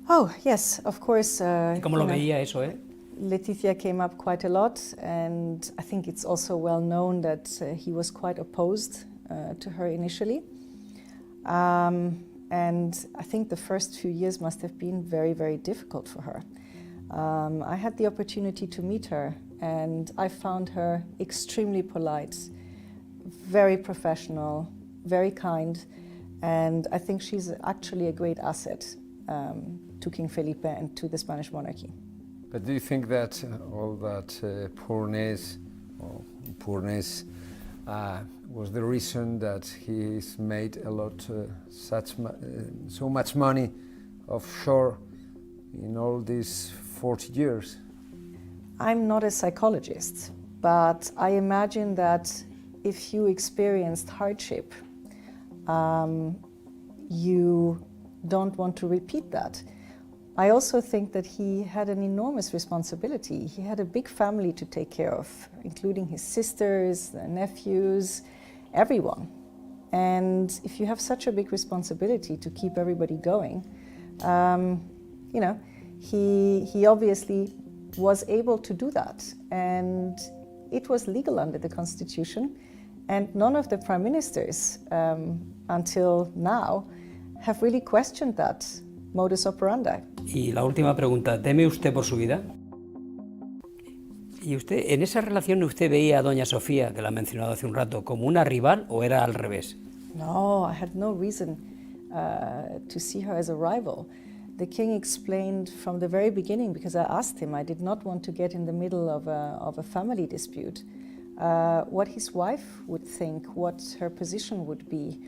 Oh, yes, of course. ¿Cómo lo veía eso, Letizia came up quite a lot, and I think it's also well known that he was quite opposed to her initially. And I think the first few years must have been very, very difficult for her. I had the opportunity to meet her, and I found her extremely polite, very professional, very kind, and I think she's actually a great asset to King Felipe and to the Spanish monarchy. But do you think that all that poorness was the reason that he's made a lot, so much money offshore in all these 40 years? I'm not a psychologist, but I imagine that if you experienced hardship, you don't want to repeat that. I also think that he had an enormous responsibility. He had a big family to take care of, including his sisters, nephews, everyone. And if you have such a big responsibility to keep everybody going, he obviously was able to do that. And it was legal under the Constitution. And none of the prime ministers until now have really questioned that modus operandi. Y la última pregunta, ¿teme usted por su vida? ¿Y usted, en esa relación, usted veía a doña Sofía, que la ha mencionado hace un rato, como una rival o era al revés? No, I had no reason to see her as a rival. The king explained from the very beginning, because I asked him, I did not want to get in the middle of a family dispute, what his wife would think, what her position would be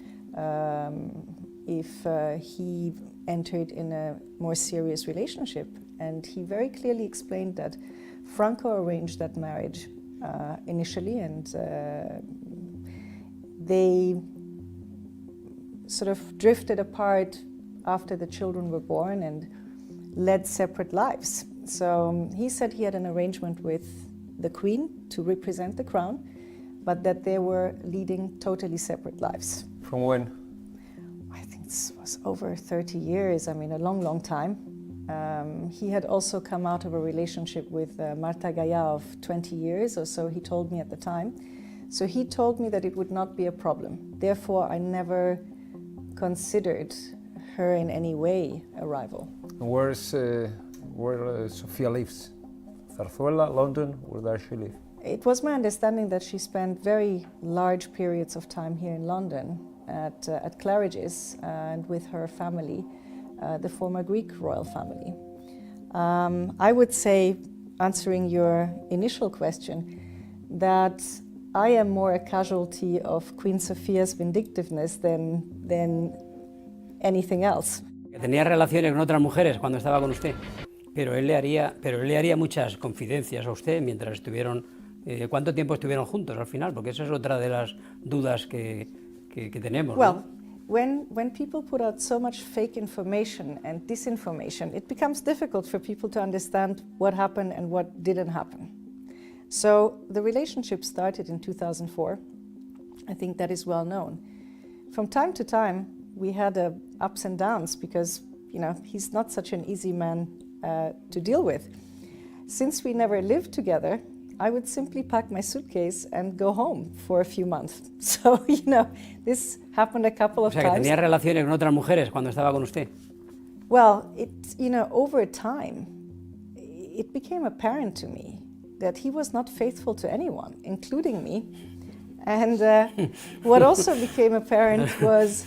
if he entered in a more serious relationship. And he very clearly explained that Franco arranged that marriage initially, and they sort of drifted apart after the children were born and led separate lives. So he said he had an arrangement with the Queen to represent the crown, but that they were leading totally separate lives. From when? I think this was over 30 years, I mean a long, long time. He had also come out of a relationship with Marta Gaya of 20 years or so, he told me at the time. So he told me that it would not be a problem. Therefore, I never considered her in any way a rival. And where Sofia lives? Zarzuela, London, where does she live? It was my understanding that she spent very large periods of time here in London at Claridge's and with her family, the former Greek royal family. I would say, answering your initial question, that I am more a casualty of Queen Sophia's vindictiveness than anything else. Tenía relaciones con otras mujeres cuando estaba con usted, pero él le haría muchas confidencias a usted mientras estuvieron. ¿Cuánto tiempo estuvieron juntos al final? Porque esa es otra de las dudas que tenemos. Well, ¿no? when people put out so much fake information and disinformation, it becomes difficult for people to understand what happened and what didn't happen. So the relationship started in 2004. I think that is well known. From time to time, we had ups and downs because, he's not such an easy man to deal with. Since we never lived together, I would simply pack my suitcase and go home for a few months. So, this happened a couple of times. O sea, que tenía relaciones con otras mujeres cuando estaba con usted. Well, over time, it became apparent to me that he was not faithful to anyone, including me. And what also became apparent was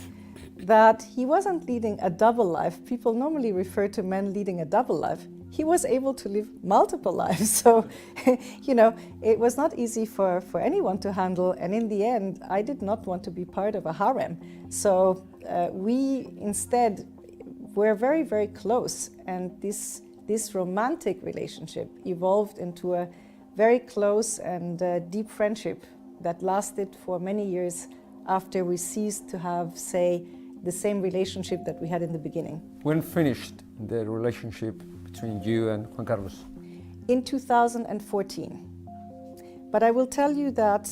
that he wasn't leading a double life. People normally refer to men leading a double life. He was able to live multiple lives. So, it was not easy for anyone to handle. And in the end, I did not want to be part of a harem. So we instead were very, very close. And this romantic relationship evolved into a very close and deep friendship that lasted for many years after we ceased to have, say, the same relationship that we had in the beginning. When finished the relationship between you and Juan Carlos? In 2014. But I will tell you that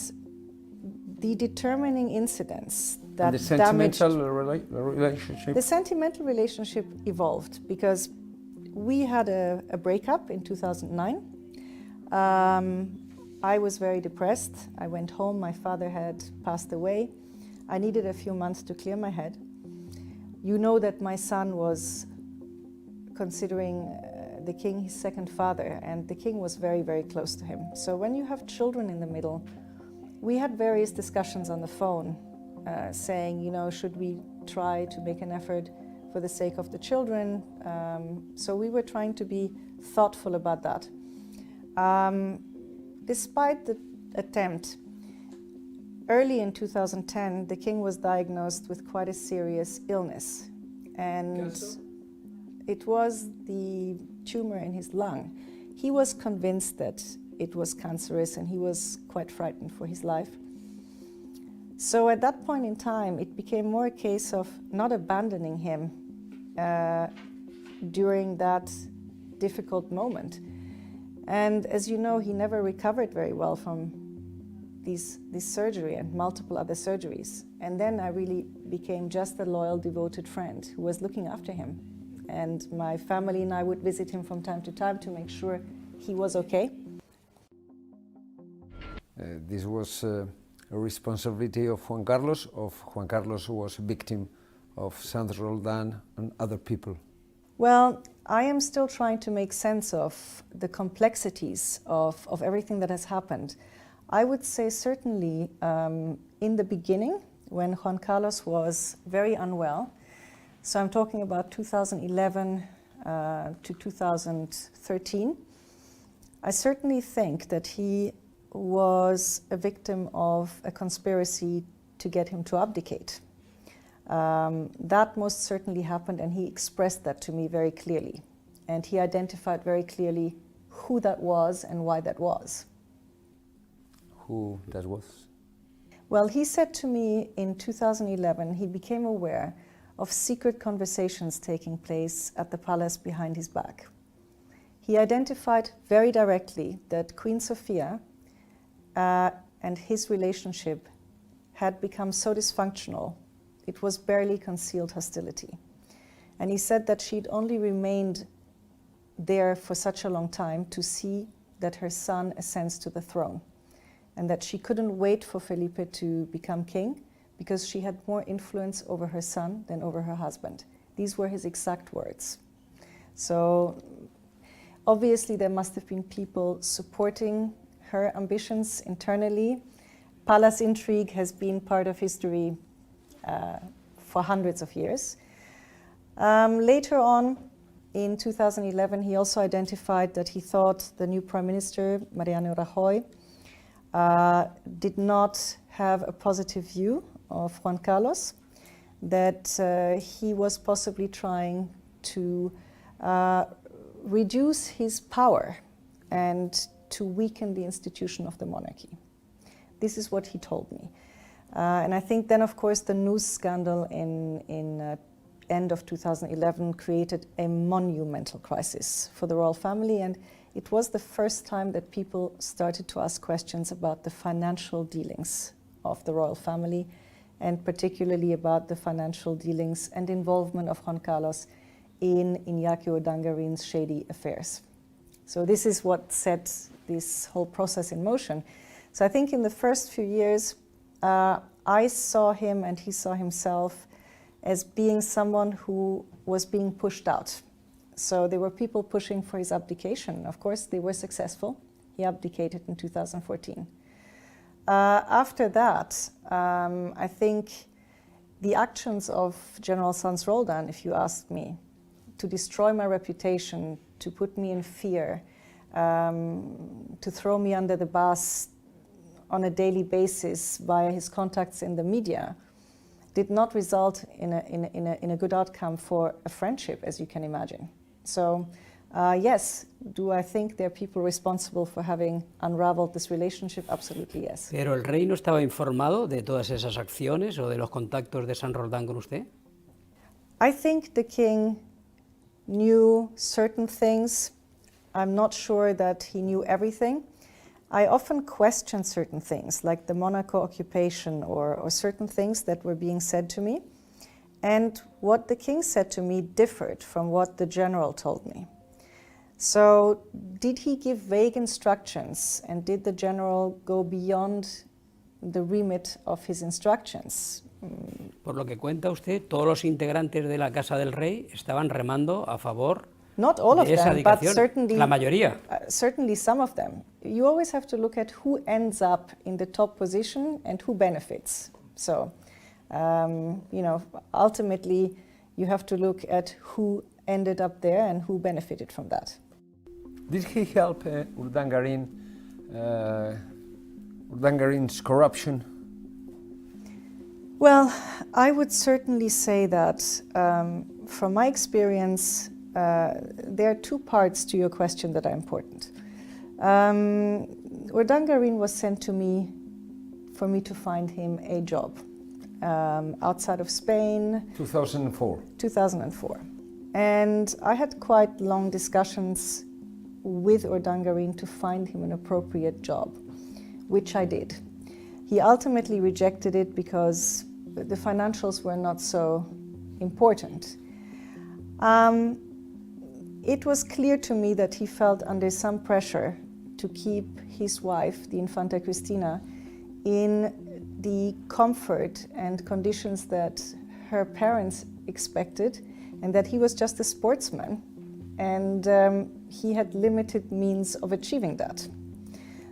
the determining incidents that and the sentimental relationship? The sentimental relationship evolved because we had a breakup in 2009. I was very depressed. I went home, my father had passed away. I needed a few months to clear my head. You know that my son was considering the king his second father, and the king was very, very close to him. So when you have children in the middle, we had various discussions on the phone, saying, you know, should we try to make an effort for the sake of the children? So we were trying to be thoughtful about that. Despite the attempt, early in 2010, the king was diagnosed with quite a serious illness, and it was the tumor in his lung. He was convinced that it was cancerous, and he was quite frightened for his life. So at that point in time, it became more a case of not abandoning him during that difficult moment. And as you know, he never recovered very well from this surgery and multiple other surgeries. And then I really became just a loyal, devoted friend who was looking after him. And my family and I would visit him from time to make sure he was okay. This was a responsibility of Juan Carlos. Juan Carlos was a victim of Saint-Roldan and other people. Well, I am still trying to make sense of the complexities of everything that has happened. I would say certainly in the beginning, when Juan Carlos was very unwell, so I'm talking about 2011 to 2013, I certainly think that he was a victim of a conspiracy to get him to abdicate. That most certainly happened, and he expressed that to me very clearly. And he identified very clearly who that was and why that was. Who that was? Well, he said to me in 2011, he became aware of secret conversations taking place at the palace behind his back. He identified very directly that Queen Sofia and his relationship had become so dysfunctional, it was barely concealed hostility. And he said that she'd only remained there for such a long time to see that her son ascends to the throne, and that she couldn't wait for Felipe to become king because she had more influence over her son than over her husband. These were his exact words. So obviously there must have been people supporting her ambitions internally. Palace intrigue has been part of history for hundreds of years. Later on, in 2011, he also identified that he thought the new Prime Minister, Mariano Rajoy, did not have a positive view of Juan Carlos, that he was possibly trying to reduce his power and to weaken the institution of the monarchy. This is what he told me. And I think then, of course, the news scandal in end of 2011 created a monumental crisis for the royal family, and it was the first time that people started to ask questions about the financial dealings of the royal family, and particularly about the financial dealings and involvement of Juan Carlos in Iñaki Urdangarin's shady affairs. So this is what set this whole process in motion. So I think in the first few years, I saw him and he saw himself as being someone who was being pushed out. So there were people pushing for his abdication. Of course, they were successful. He abdicated in 2014. After that, I think the actions of General Sayn-Roldan, if you ask me, to destroy my reputation, to put me in fear, to throw me under the bus on a daily basis via his contacts in the media, did not result in a good outcome for a friendship, as you can imagine. So yes, do I think there are people responsible for having unraveled this relationship? Absolutely yes. ¿Pero el rey no estaba informado de todas esas acciones o de los contactos de Sayn-Roldan con usted? I think the king knew certain things. I'm not sure that he knew everything. I often question certain things, like the Monaco occupation or certain things that were being said to me. And what the king said to me differed from what the general told me. So did he give vague instructions, and did the general go beyond the remit of his instructions? Por lo que cuenta usted, todos los integrantes de la Casa del Rey estaban remando a favor Not all of de esa them, but dedicación, certainly, la mayoría. Certainly some of them. You always have to look at who ends up in the top position and who benefits. So, you know, ultimately you have to look at who ended up there and who benefited from that. Did he help Urdangarin's corruption? Well, I would certainly say that from my experience, there are two parts to your question that are important. Urdangarin was sent to me for me to find him a job outside of Spain. 2004. 2004. And I had quite long discussions with Urdangarin to find him an appropriate job, which I did. He ultimately rejected it because the financials were not so important. It was clear to me that he felt under some pressure to keep his wife, the Infanta Cristina, in the comfort and conditions that her parents expected, and that he was just a sportsman, and he had limited means of achieving that.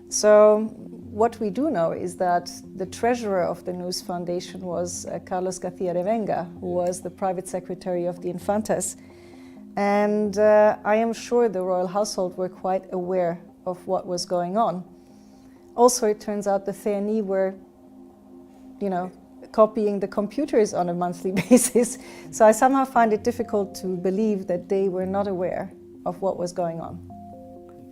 So what we do know is that the treasurer of the News Foundation was Carlos García Revenga, who was the private secretary of the Infantas. And I am sure the royal household were quite aware of what was going on. Also, it turns out the CNI were, you know, copying the computers on a monthly basis. So I somehow find it difficult to believe that they were not aware of what was going on.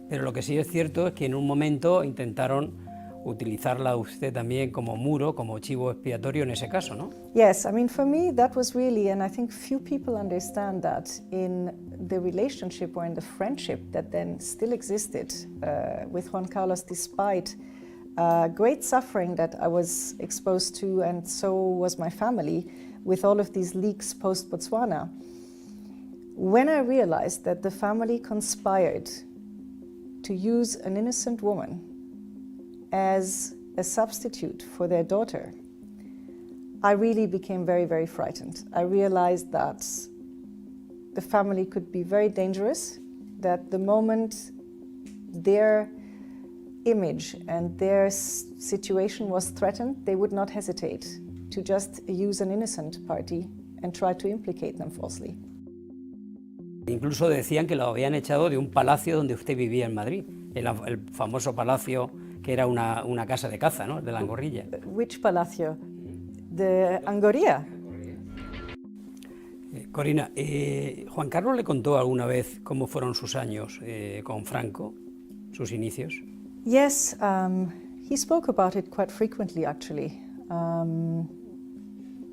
Pero lo que sí es cierto es que en un momento intentaron utilizarla a usted también como muro, como chivo expiatorio en ese caso, ¿no? Yes, I mean, for me that was really, and I think few people understand that, in the relationship or in the friendship that then still existed with Juan Carlos, despite great suffering that I was exposed to, and so was my family, with all of these leaks post-Botswana. When I realized that the family conspired to use an innocent woman as a substitute for their daughter, I really became very, very frightened. I realized that the family could be very dangerous, that the moment their image and their situation was threatened, they would not hesitate to just use an innocent party and try to implicate them falsely. Incluso decían que lo habían echado de un palacio donde usted vivía en Madrid, el famoso palacio que era una casa de caza, ¿no? De la Angorrilla. Which palacio? The Angorilla. Corinna, ¿Juan Carlos le contó alguna vez cómo fueron sus años con Franco, sus inicios? Yes, he spoke about it quite frequently, actually.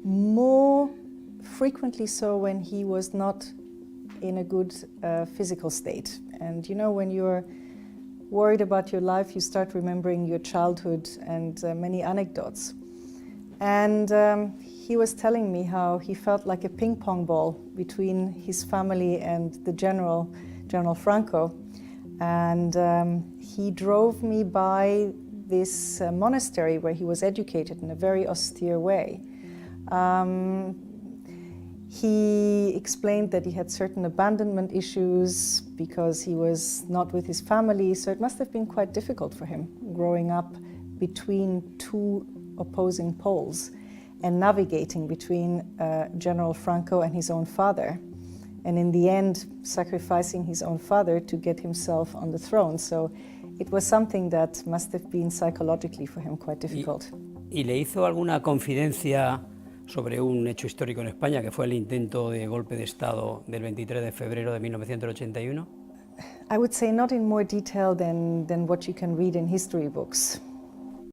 More frequently so when he was not in a good physical state. And you know, when you're worried about your life, you start remembering your childhood and many anecdotes. And he was telling me how he felt like a ping pong ball between his family and the General Franco. And he drove me by this monastery where he was educated in a very austere way. He explained that he had certain abandonment issues because he was not with his family, so it must have been quite difficult for him growing up between two opposing poles and navigating between General Franco and his own father, and in the end sacrificing his own father to get himself on the throne. So it was something that must have been psychologically for him quite difficult. ¿Y le hizo alguna confidencia sobre un hecho histórico en España, que fue el intento de golpe de Estado del 23 de febrero de 1981? I would say not in more detail than what you can read in history books.